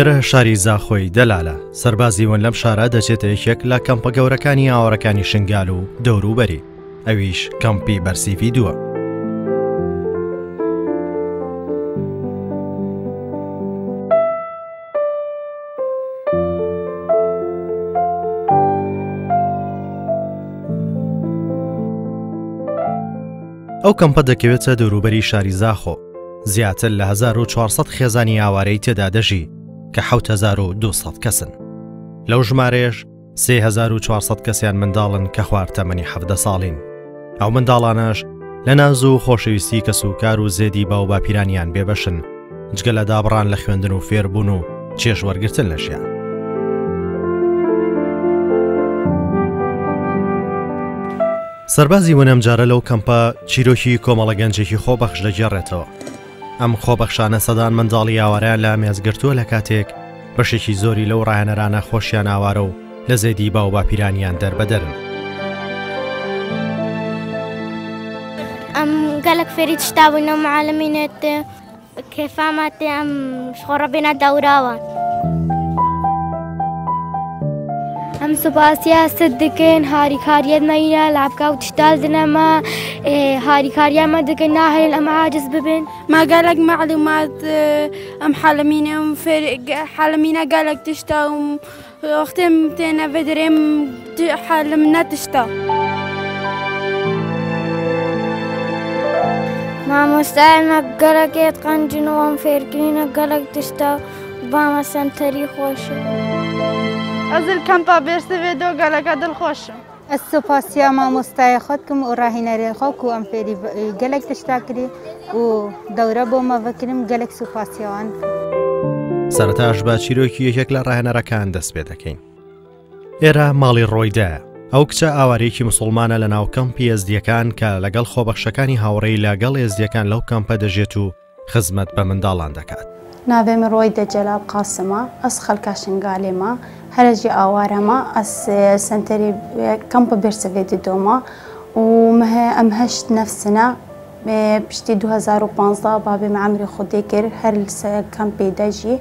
ئێرە شاری زاخۆی دەلالە سەربازی ون لەم شارە دەچێتە یەکێک لە کەمپە گەورەکانی ئاوەڕەکانی شنگال و دەوروبەری، ئەویش کەمپی بەرسیفی دووە. ئەو کەمپە دەکەوێتە دەوروبەری شاری زاخۆ، زیاتر لە 1400 خێزانی ئاوارەی تێدا دەژی کە 7200 کەسن. لەو ژمارەیەش 3400 کەسیان منداڵن کە خواردتەمەنی 17 ساڵین. ئەو منداڵانەش لە ناز و خۆشەویستی کەسوکار و زێدی باو باپیرانیان بێبەشن، جگە لە دابڕان لە خوێندن و فێربوون و چێژ وەرگرتن لە ژیان. سەربازی وەنەم جارە لەو کەمپە چیرۆکی کۆمەڵە گەنجێکی خۆبەخش دەگێڕێتەوە. ئەم خۆبەخشانە سەدان منداڵی ئاوارەیان لە مێزگرتووە لە کاتێک بەشێکی زۆری لەو ڕاهێنەرانە خۆشیان ئاوارە و لە زێدی باو باپیرانیان دەربەدەرن. ئەم گەلک فێری تشتابووینەوە معالەمینێت کێفاماتێ ئەم شخۆڕە بێنە دەوراوە. ئەم سوپاسیا سد دکن هاریکاریەت مەینە لابکە و تشتال دنەما هاریکاریامە دکن ناهێن ئەمە عاجز ببن. ما قالك معلومات ام حالمينة حالمينة قالك تشتا وقتين تينا بدريم حالمنا تشتا. ما مستعنا قالك يتقنجن وام فيركينا قالك تشتا باما سنتري خوشة. أزل كامبا بيرسيفيدو قالك دل خوشة. السوپاسیا مامۆستای خۆتکم و ڕاهێنەرێ خۆک و ئەم فێری گەلێک تشتا کردی و دەورە بۆ مەڤەکردم گەلێک سوپاسیاوان. سەرەتاش بە چیرۆکی یەکێک لە ڕاهێنەرەکان دەست پێ دەکەین. ئێرە ماڵی ڕۆیدایە، ئەو کچە ئاوارەیەکی موسڵمانە لە ناو کەمپی ئێزدیەکان کە لەگەڵ خۆبەخشەکانی هاوڕێی لەگەڵ ئێزدیەکان لەو کەمپە دەژێت و خزمەت بە منداڵان دەکات. ناوێم ڕۆیدە جەلاب قاسمە، ئەس خەڵکا شنگالێمە، هەرەجی ئاوارەمە، ئەس سنتەری کەمپە بێرسەڤێتی دۆمە و ئەم هەشت نەفسنە پشتی 2015 بابێم عەمری خودی کرد هەر کەمپی دەژی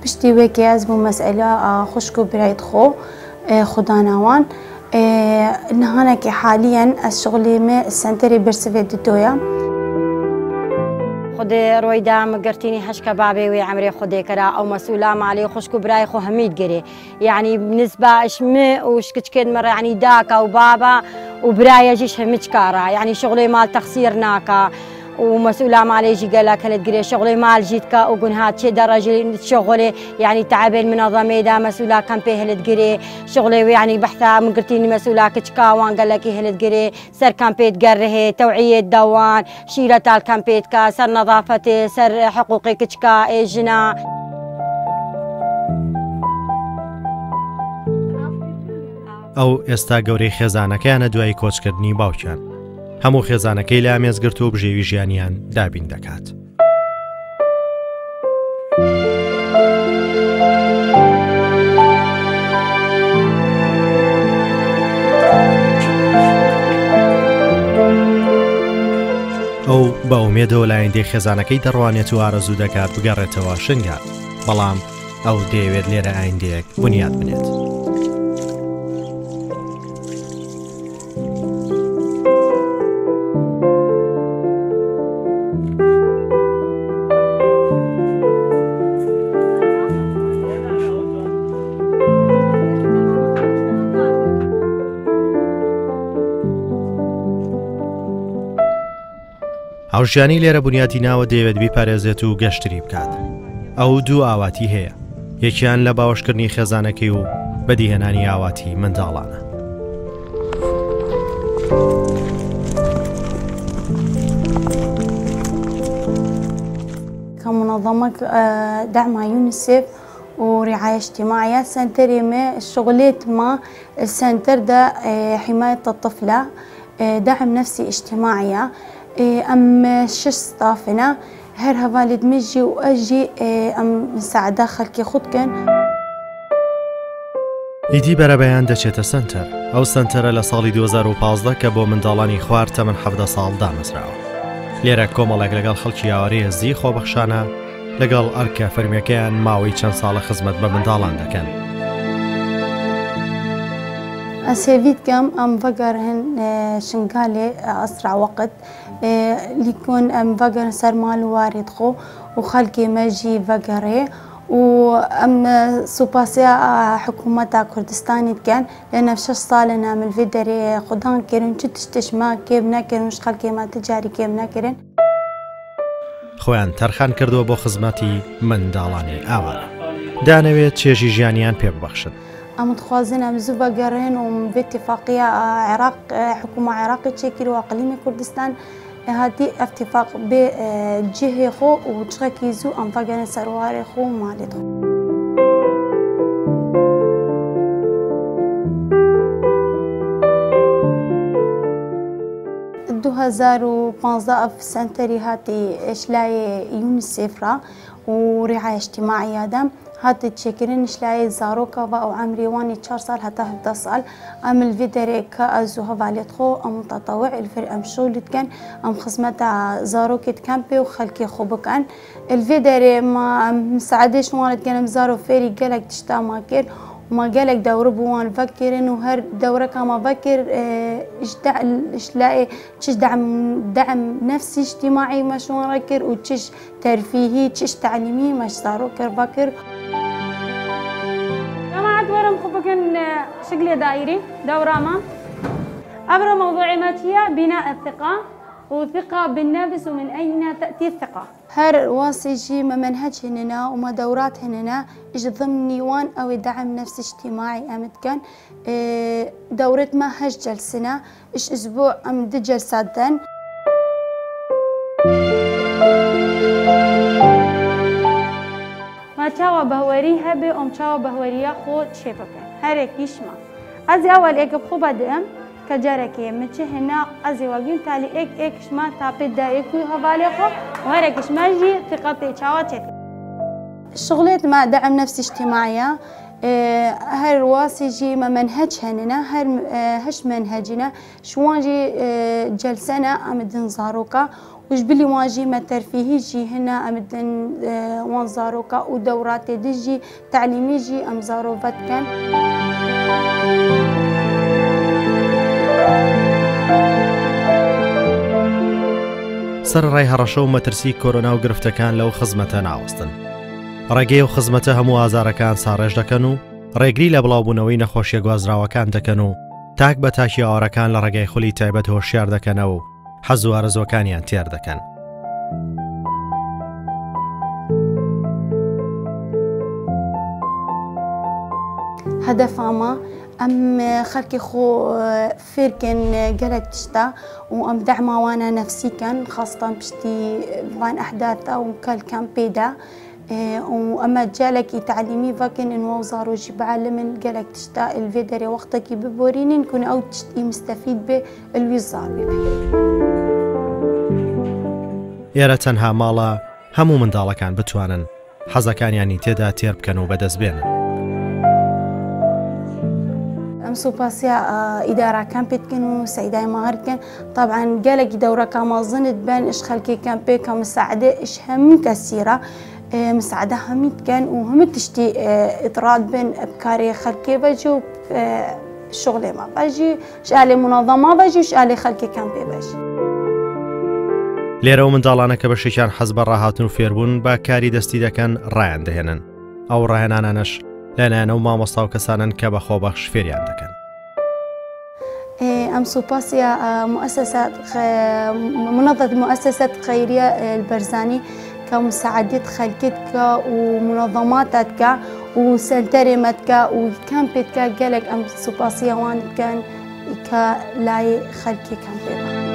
پشتی وێکی ئەس بوو مەسئلە خوشک و برایت خۆ خوداناوان نهانێکی حالیەن ئەس شغڵێمە سنتەری بێرسەڤێتی دۆیە. خودێ ڕۆیدا مەگرتینی هەشکە بابێ وێ عەمرێ خودێکەرا ئەو مەسئولا ماڵی خوشک و برای خۆ هەمید گەرێ یعنی بالنسبة اشمه وشكتشكد مرة يعني داكا وبابا وبرايجيش همج كارا يعني شغلي مال تخسير ناكا ومسؤولة ماليجي قالك هلت قري شغلي مال جيتكا وقن هات شي درجة شغلي يعني تعبين منظمة دا مسؤولة كامبي هلت قري شغلي يعني بحثا من قلتيني مسؤولة كتشكا وان قالك هلت قري سر كامبي تقره توعية دوان شيرة الكامبي تكا سر نظافة سر حقوقي كتشكا جنا. ئەو ئێستا گەورەی خێزانەکەیانە دوای کۆچکردنی باوکیان. هەموو خێزانەکەی لە ئامێزگرت و بژێوی ژیانیان دابین دەکات. ئەو بە ئومێدەوە لایەندەی خێزانەکەی دەڕوانێت و ئارەزوو دەکات بگەڕێتەوە شنگال، بەڵام ئەو دەیەوێت لێرە ئایندەیەک بنیاد بنێت. هاوژیانی لێرە بنیاتی ناوە دەیەوێت بیپارێزێت و گەشتری بکات. ئەو دوو ئاواتی هەیە، یەکیان لە باوەشکردنی خێزانەکەی و بەدیهێنانی ئاواتی منداڵانە. كمنظمة دعم يونيسف ورعاية اجتماعية سنتري ما شغلت ما السنتر ده حماية الطفلة دعم نفسي اجتماعية أم شش ستافنا هر هفالد مجي وأجي أم مساعدة خلكي خودكن. ئیدی بەرەبەیان دەچێتە سنتەر. ئەو سنتەرە لە ساڵی 2015 کە بۆ منداڵانی خوارد تەمەن 17 ساڵ دامەزراوە. لێرە کۆمەڵێک لەگەڵ خەڵکی ئاوارەی هەزی خۆبەخشانە لەگەڵ ئەرکە فەرمیەکەیان ماوەی چەند ساڵە خزمەت بە منداڵان دەکەن. أسيفيت كم أم فجرهن شنقالي أسرع وقت ليكون أم فجر سرمال وارد خو وخلقي مجي فجري وأم سوباسيا حكومة كردستاني كان لأن في 6 سال نعمل فيدري خدان كرن تشتش ما كيف نكرن مش خلقي ما تجاري كيف نكرن خۆیان تەرخان کردووە بۆ خزمەتی منداڵانی ئاوارە دانەوێت چێژی ژیانیان پێ ببەخشن. أم تخوازن أم زوبا قرهن وباتفاقية عراق حكومة عراقية تشكيل وأقليمي كردستان هذه اتفاق بجهة خو وتشكيزو أم فقرن سرواري خو مالد خو 2015 في سنتري هاتي إشلاي يونيسيف ورعاية اجتماعية دم هاتي تشكرين إشلاي زاروكا أو عمري واني 4 سال حتى 11 سال أم الفيدري كأزوها باليتخو أم متطوع الفرق أم شغلت كان أم خدمة زاروكت كامبي وخلكي خوبكان الفيدري ما مساعدش وانت كان مزارو فيري قالك تشتا ماكر وما قالك دورة بوان فكرين وهر دورة كما فكر إيش لاقي تش دعم نفسي اجتماعي مش ونركر وتش ترفيهي تش تعليمي مش صاروا كر جماعة ورم خبكن شكل دائري دورة ما أبرز موضوع ماتيا بناء الثقة وثقة بالنفس ومن أين تأتي الثقة. هر واسجي ما منهج هنا وما دورات هنا إيش ضمن نيوان أو دعم نفسي اجتماعي أمد كان دورة ما هج جلسنا إيش أسبوع أمد جلسات دن ما تشاو بهوريها بأم تشاو بهوريا خود شبكة هرك يشما أزي أول إيك بخوبة دم كجاركي متش هنا أزي وجين تالي إيك شما تابد دا إيك هوالي خو وهرك شما جي ثقتي تشاوتك شغلت مع دعم نفسي اجتماعية هر واسجي ما منهج هننا هر هش منهجنا شوانجي جلسنا أمدن زاروكا وجبلي واجي ما ترفيهي جي هنا أمدن وان زاروكا ودورات دجي تعليمي جي أم زاروفات كان سەرڕای هەڕەشە و مەترسی کۆرۆنا و گرفتەکان لەو خزمەتە ناوەستن. ڕێگەی و خزمەتە هەموو ئازارەکان ساڕێژ دەکەن و ڕێگری لە بڵاوبوونەوەی نەخۆشیە گوازراوەکان دەکەن و تاک بە تاکی ئاوارەکان لە ڕێگای خولی تایبەت هۆشیار دەکەنەوە و حەز و ئارەزوەکانیان تێر دەکەن. هدف أما أم خلقي خو فيركن قالك تشتا وأم دعم وانا نفسي كان خاصة بشتي فان أحداث أو كالكامبيدا وأما جالك تعليمي فاكن إنه وزارو جيب عالم قالك تشتا الفيدري وقتك ببوريني نكون أو تشتي مستفيد بالوزارة ئێرە تەنها ماڵە هەموو منداڵەکان بتوانن حەزەکانیانی تێدا تێر بکەن و بەدەستبێنن. أم سوباسيا إدارة كامبيت كانوا سعيدة مهارت كان طبعا قالك دورة كما ظنت بان إيش خلكي كامبي كمساعدة إيش هم كثيرة مساعدة هميت كان وهم تشتي إطراد بين أبكاري خلكي بجو شغلي ما بجي شغلي منظمة بجي شغلي خلكي كامبي بجي لێرە و منداڵانە کە بەشێکیان حەز بە ڕاهاتن و فێربوون بە کاری دەستی دەکەن ڕایان دەهێنن ئەو ڕاهێنانانەش لەلایەنە و مامۆستا و کەسانن کە بە خۆبەخش فێریان دەکەن. أم سوباسيا منظمة مؤسسة خيرية البرزاني كمساعدة خلقتك ومنظماتك وسنترمتك وكامبتك قالك أم سوباسيا وان كان كلاي خلقي كامبيبا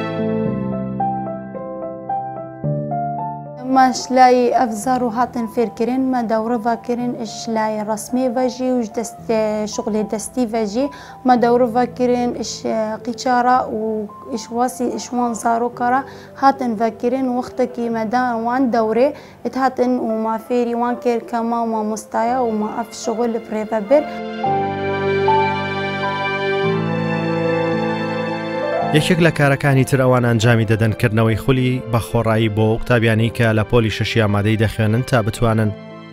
ماش لاي أفزار وهاتن فيركرين ما دورة فاكرين إيش لاي رسمي فاجي وش دست شغل دستي فاجي ما دورة فاكرين إيش قيشارة وإيش واسي إيش وان زارو كرا هاتن فاكرين وقتك مدان وان دورة اتهاتن وما فيري وان كير كما وما مستايا وما أف شغل بريفابر. یەکێک لە کارەکانی تر ئەوان ئەنجامی دەدەن کردنەوەی خولی بە خۆڕایی بۆ قوتابیانی کە لە پۆلی شەشی ئامادەی دەخوێنن تا بتوانن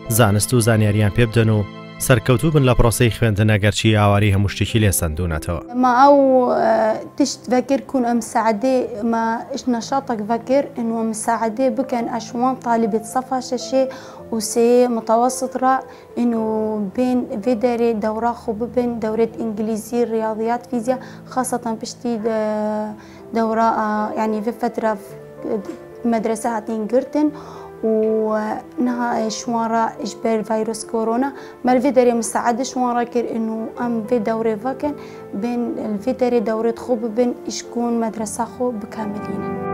زانست و زانیاریان پێ بدەن و سەرکەوتوو بن لە پرۆسەی خوێندنە گەرچی ئاواری هەموو شتێکی لێ سندونەتەوە. ما أو تشت فكر كون مساعدة ما إيش نشاطك فكر إنه مساعدة بكن أشوان طالبة صفا ششة وسي متوسط را إنه بين فيدري دورة خو بين دورة إنجليزي رياضيات فيزياء خاصة بشتي دورة يعني في فترة مدرسة هاتين قرتن ونها شوارا إجبار فيروس كورونا ما الفيدري مساعدة شوارا كر إنه أم في دورة فاكن بين الفيدري دورة خوب بين إشكون مدرسة خو بكاملين.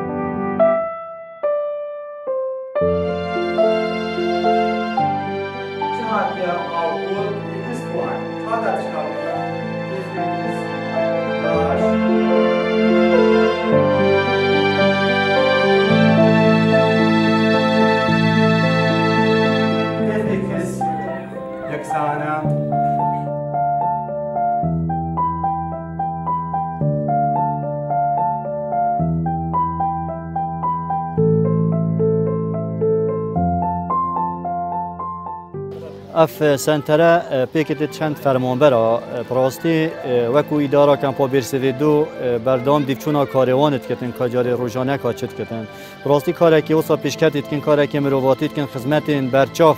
اف سنتره پیکت چند فرمانبرا براستی وکو اداره کمپا برسوی دو بردام دیفچونا کاروانت کتن کجار روزانه کاچت کتن براستی کاری که وسا پیشکتید کن کاری که مرواتید کن خدمتین برچاف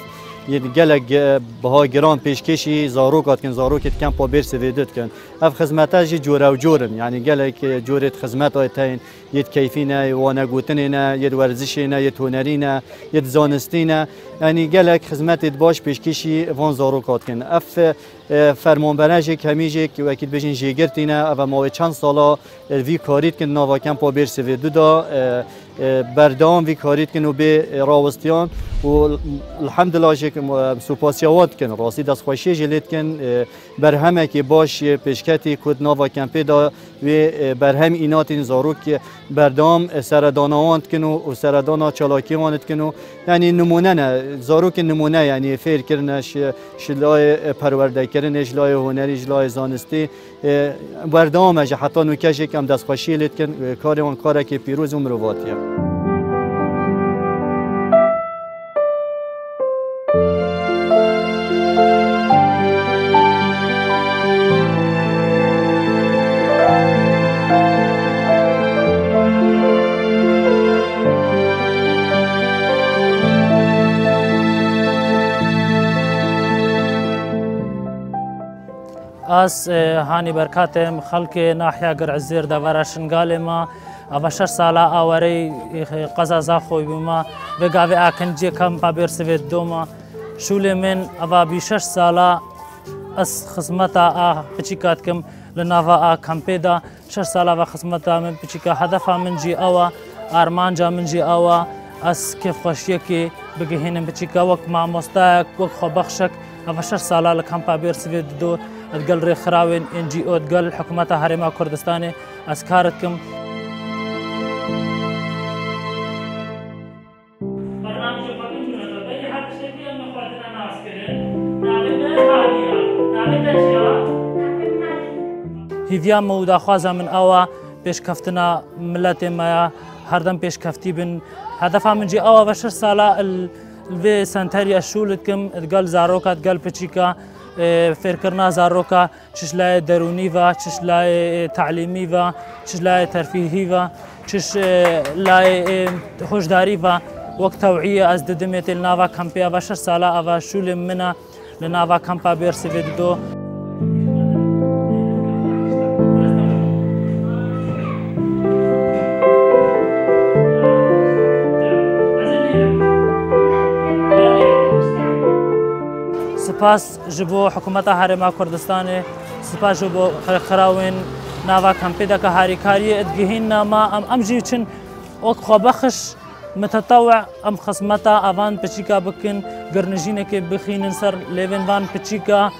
یه گلگ بها گران پیشکشی زاروکات کن زاروکت کمپا برسوی دو کن اف خدمتاش جوره و جورن یعنی گلگ جورت خدمت آیتین یت کیفینه وانه گوتنینه یت ورزشینه یت هنرینه یت زانستینه یعنی گلک خدمتت باش پیشکشی وان زاروکات کن اف فرمانبرنج کمیجه که وکیل بجین جیگرتینه و ما چند سالا وی کارید کن نوا کمپا برسوی دو دا بردام وی کارید کن و به راوستیان و الحمدلله که سپاسیوات کن راستی دست خوشی جلید کن برهمه که باش پیشکتی کد نوا کمپی دا و برهم اینات زاروک بردام سردانوانت کن و سردانا چالاکی وانت کن یعنی نمونه نه زاروک نمونه یعنی فیر کرنش شلای پرورده کردنش لای هنری لای زانستی بردامش حتی نوکش کم دست خوشی لید کن کارمان کاری که پیروز و مرواتیه. از هانی برکاتم خلق ناحیه گرعزیر دواره شنگال ما و 6 ساله آوری قزازا خوی بما بگاوی آکنجی کم پابرسوی دوما شول من و بی 6 ساله از خدمتا بچیکات کم لناوا کمپیدا 6 ساله و خدمتا من بچیکا هدف من جی آوا آرمانجا من جی آوا از کیف خوشی که بگهینم بچیکا وک معموستا وک خوبخشک و 6 ساله لکم پابرسوی دو ادقل ري خراوين ان جي او ادقل حكومتها هرما كردستاني اسكارتكم هیویا مودا خوازا من اوا پیش کفتنا ملت ما هردم پیش کفتی بن هدفها من جي اوا و 6 ساله الفي سنتري الشولتكم ادقل زاروكا ادقل بتشيكا فكرنا زاروكا چش لای درونی و چش لای تعلیمی و چش لای ترفیهی و چش لای خوشداری و وقت توعیه از ددمت الناوا کمپیا و 6 ساله اوا شول منا لناوا کمپا برسوی دو سپاس جبو حکومت هرما کردستان سپاس جبو خراوین ناوا کمپیدا که هاریکاری ادگهین نما ام جیچن وقت خوابخش متطوع ام خصمتا اوان پچیکا بکن گرنجینه که بخینن سر لیون وان پچیکا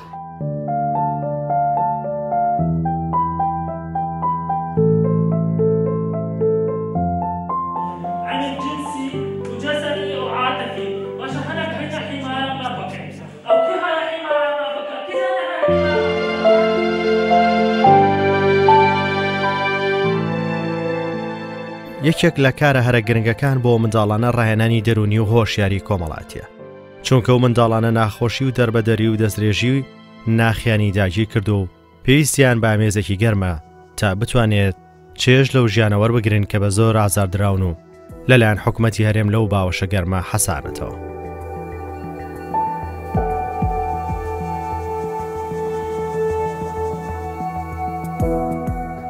یەکێک لە کارە هەرە گرنگەکان بۆ منداڵانە ڕاهێنانی دەرونی و هۆشیاری کۆمەڵاتیە، چونکە و منداڵانە ناخۆشی و دەربەدەری و دەستێژی و ناخیانی داگیر کرد و پێویستیان بە ئامێزێکی گەرمە تا بتوانێت چێژ لەو ژیانە وەربگرن کە بە زۆر ئازاردراون و لەلایەن حکومەتی هەرێم لەو باوەشە گەرمە حەسانەتەوە.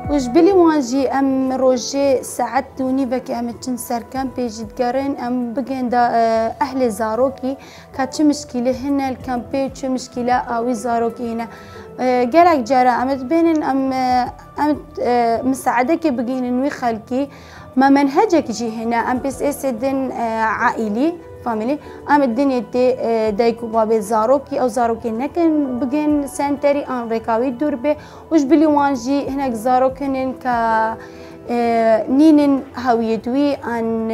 وجبلي وانجي ام روجي ساعت دوني بك ام تشن سركان بيجد قرن ام بقين دا اهل زاروكي كاتش مشكله هنا الكامبي تش مشكله او زاروكي هنا قالك جرا ام بين ام مساعدك بقين نوي خلكي ما منهجك جي هنا ام بس اسدن عائلي فاميلي ام الدنيا دايكو بابي زاروكي او زاروكي نكن بجن سنتري ان ريكاوي دوربي وش بلي وانجي هناك زاروكن ك نين هويتوي ان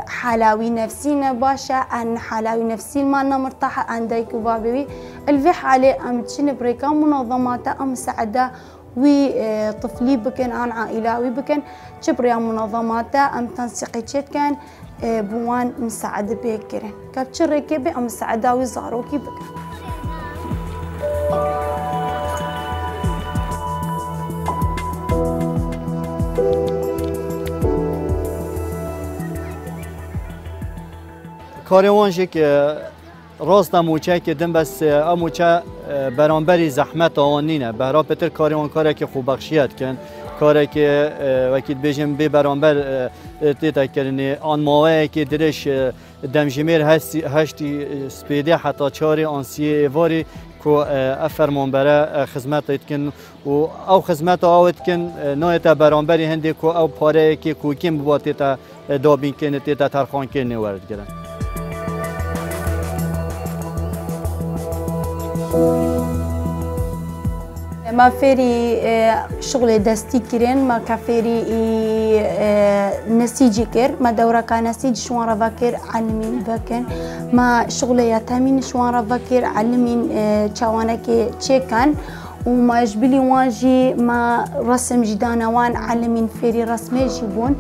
حلاوي نفسينا باشا ان حلاوي نفسي ما مرتاحه ان دايكو بابي الفي حالي ام تشن بريكا منظمات ام سعده وي طفلي بكن عن عائلة بكن شبريا منظمات ام تنسيقي كان بوان مساعدة بيكرن كابتشر ركبي ام مساعدة وزاروكي بكن کاروانجی که راست موچه که دم بس موچه برانبری زحمت آنینه برای پتر کاروان کاری که خوب بخشیت کن کاری که وکیل بیشم به برانبر تیتا کردنی آن موایی که درش دمجمیر هشتی سپیده حتی چاری آنسی واری که افرمان برای خدمت ایتکن و او خدمت آوت کن نایت برانبری هندی که او پاره که کوکیم بود تیتا دابین کن تیتا ترخان کن وارد گرن. ما فيري شغل دستي كيرين ما كفيري نسيجي كير ما دورة كان نسيج شوان رفاكر علمين بكن ما شغل يتامين شوان رفاكر علمين شوانك تشيكان وما يجبلي واجي ما رسم جدانا وان علمين فيري رسمي جيبون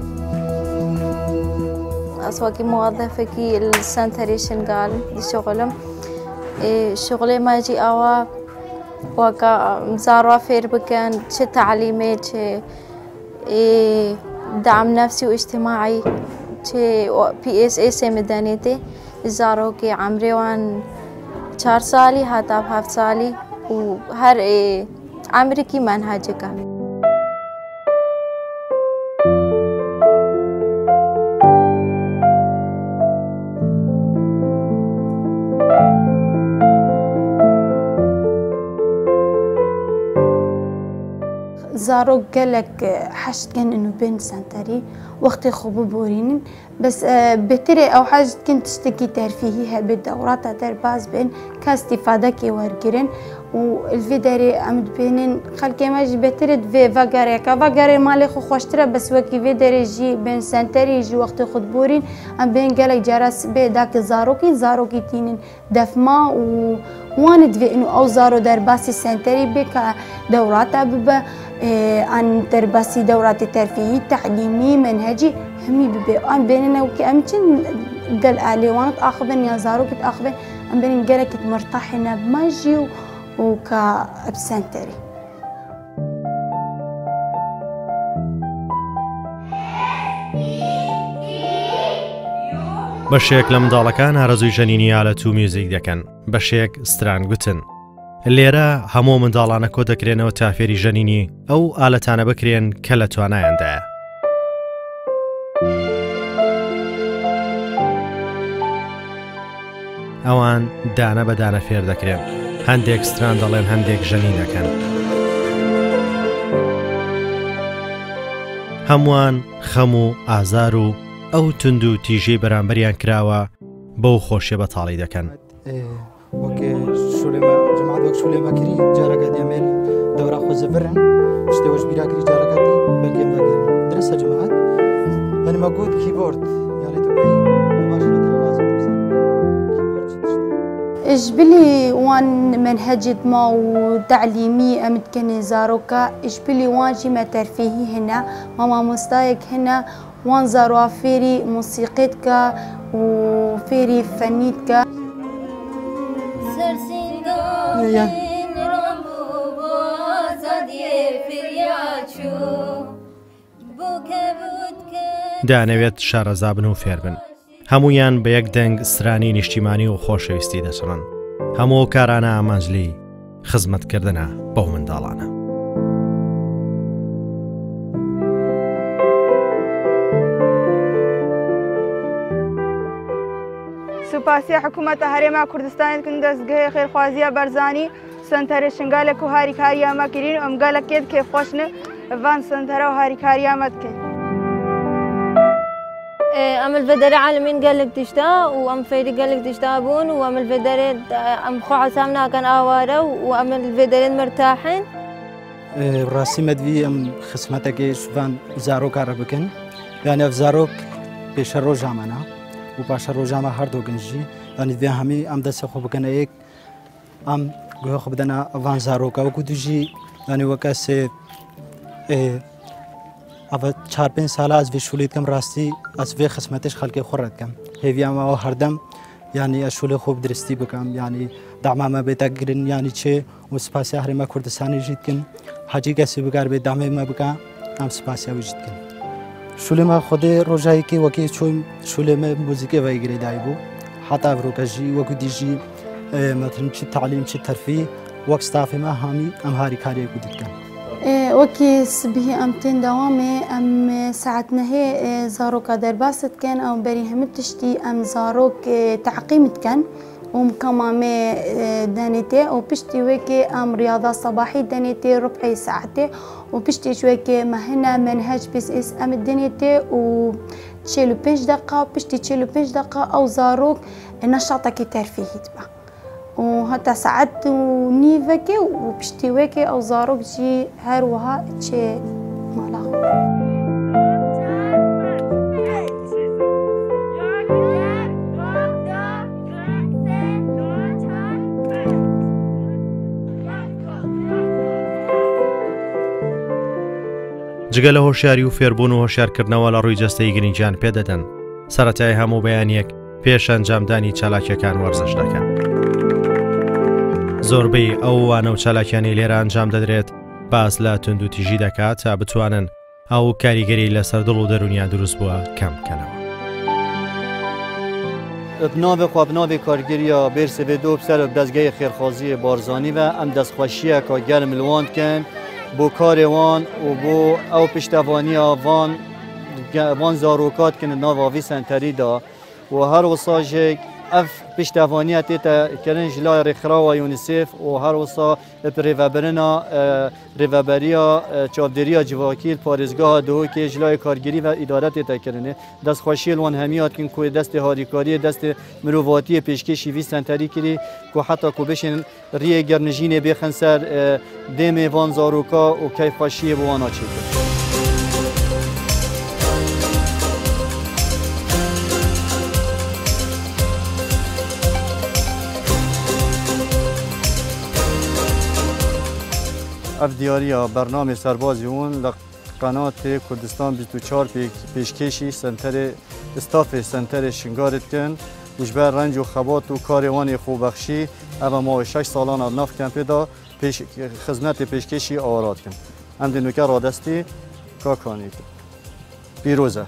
أسواقي موظفة كي السنتريشن قال دي شغلهم شغلي ما يجي أوا وكا مزاروا فير بكن شي تعليمي شي دعم نفسي واجتماعي شي PSA مدانيتي زارو كي عمري وان 4 سالي هاتا 7 سالي وهر عمري كي منهجك زارو قالك حشت كان انه بين سنتري وقت خوب بورين بس بتري او حاجه كنت تشتكي ترفيهي بالدورات ترباز بين كاستفاده كي ورجرين والفيدري امد بينن خلكي ماجي بتري في فاغاري كافاغاري مالي خو خوشتره بس وكي فيدري جي بين سنتري جي وقت خود بورين ام بين قالك جرس بي داك زاروكي تينن دفما واند في انه او زارو درباسي سنتري بك دورات ببا عن ترباسي دورات ترفيهي تعليمي منهجي همي ببي ام بيننا وكي امتن قال علي وانا تاخذن يا زارو كنت اخذن ام بين قالك مرتاحنا بماجي وكا بسنتري بەشێک لە منداڵەکان ئارەزووی ژەنینی ئالەت و میوزیک دەکەن بەشێک ستران گوتن لێرە هەموو منداڵانە کۆ دەکرێنەوە تا فێری ژەنینی ئەو ئالەتانە بکرێن کە لە توانایاندایە ئەوان دانە بە دانە فێر دەکرێن هەندێک ستران دەڵێن هەندێک ژەنین دەکەن هەمووان خەم و ئازار و ئەو تند و تیژەی بەرامبەریان کراوە بەو خۆشیە بەتاڵی دەکەن وەک جەماعەت وەک شولێمە کردی جارەکە دێمێل دەورا خۆ زەڤرن شتێوەش بیراکردی جارەکە دی بەلگێم دەگەن درەسە جەماعەت منمە گوت کیبۆرد یاڵێتە پێی مباشرەتەن لازم إجبلي وان منهجة ما وتعليمي أمتكن زاروكا إجبلي وان جي ما ترفيهي هنا ماما مستايك هنا وان زاروا فيري موسيقيتك وفيري فنيتك. دانەوێت شارەزا بن و فێر بن. هەمویان بە یەک دەنگ سرانی نیشتیمانی و خۆشەویستی دەچڕن. هەموو کارانە ئامانجلی خزمەتکردنە بەو منداڵانە. سوپاسیە حکوومەتە هەرێما کوردستانێتکن دەستگەهەیە خێرخوازیە بەرزانی سنتەرە شنگالێک و هاریکاریامەکردین ئەم گەلەکێت کێفخۆشنە ڤان سنتەرە و هاریکاریامەتکەین. ام الفدري عالمين قال لك تشتا وام فيري قال لك تشتا بون وام الفدري ام خو عسامنا كان اواره وام الفدري مرتاحين. راسي مدوي ام خدمتك شوفان زاروك عربكن يعني في زاروك بيش الروجامنا وباش الروجاما هردو جنجي يعني في همي ام دس خو بكن ايك ام جو خو بدنا فان زاروك او كدجي يعني وكاس اول 4-5 سال از وی شولیت کم راستی از وی خدمتش خلق خورد کم هیوی ما هردم یعنی شول خوب درستی بکم یعنی دعم ما بتگرن یعنی چه و سپاسی هرما کردستانی جید کن حاجی کسی بگر به دعم ما بکم ام سپاسی وجد کن شول ما خود روزایی که وکی چون شول ما موزیک وایگری دایبو حتی افروکجی وکی دیجی مثلا چه تعلیم چه ترفیه وقت استاف ما همی ام هاری کاری کدید کن. وكي سبيه أمتين دوامي أم ساعتنا هي زاروك درباست كان أو بري همت تشتي أم زاروك تعقيمت كان ومكمامي دانيتي وبشتي وكي أم رياضة صباحي دانيتي ربعي ساعتي وبشتي شويكي مهنا منهج بس اس أم دانيتي وتشيلو 5 دقة وبشتي تشيلو 5 دقة أو زاروك نشاطك ترفيهي تبع وهتا ساعات ونيفكي وبشتيوكي أو زاروك جي هروها تشي مالا. جگە لە هۆشیاری و فێربوون و هۆشیارکردنەوە لە ڕووی جەستەی گرنگیان پێدەدەن سەرەتای هەموو بەیانیەک پێش ئەنجامدانی چالاکیەکان وەرزش دەکەن. زۆربەی ئەو وانە و چالاکیانی لێرە ئەنجام دەدرێت باس لە تونند و تیژی دەکات تا بتوانن ئەو کاریگەری لەسەر دڵ و دەرونیا دروست بووە کەم بکەنەوە. بناوی خواب ناوی کارگیریا برسویدو بسر دستگاه خیرخوازی بارزانی و ام دستخوشیه که گرم لواند کن بو کار وان و بو او پشتوانی وان زاروکات کن ناو آوی سنتری دا و هر وصاجه اف پشتوانی تیتا کرن جلای رخرا و یونیسف و هر وصا پریوبرنا ریوبریا چاودریا جواکیل پارزگاه دو که جلای کارگیری و اداره تیتا کرنه دست خوشی الوان همیات کن که دست هاریکاری دست مروواتی پیشکشی وی سنتری کری که حتی که بشن ریه گرنجین بخن سر دم وان زاروکا و کیف خوشی بوانا چی اف دیاریا برنامه سربازی اون لقنات کردستان 24 پیشکشی سنتر استاف سنتر شنگارت کن وجبر رنج و خبات و کاروان خوبخشی اما ما 6 سالان ناف کن پیدا خدمت پیشکشی آورات کن هم دنوکه را دستی کاکانی پیروزه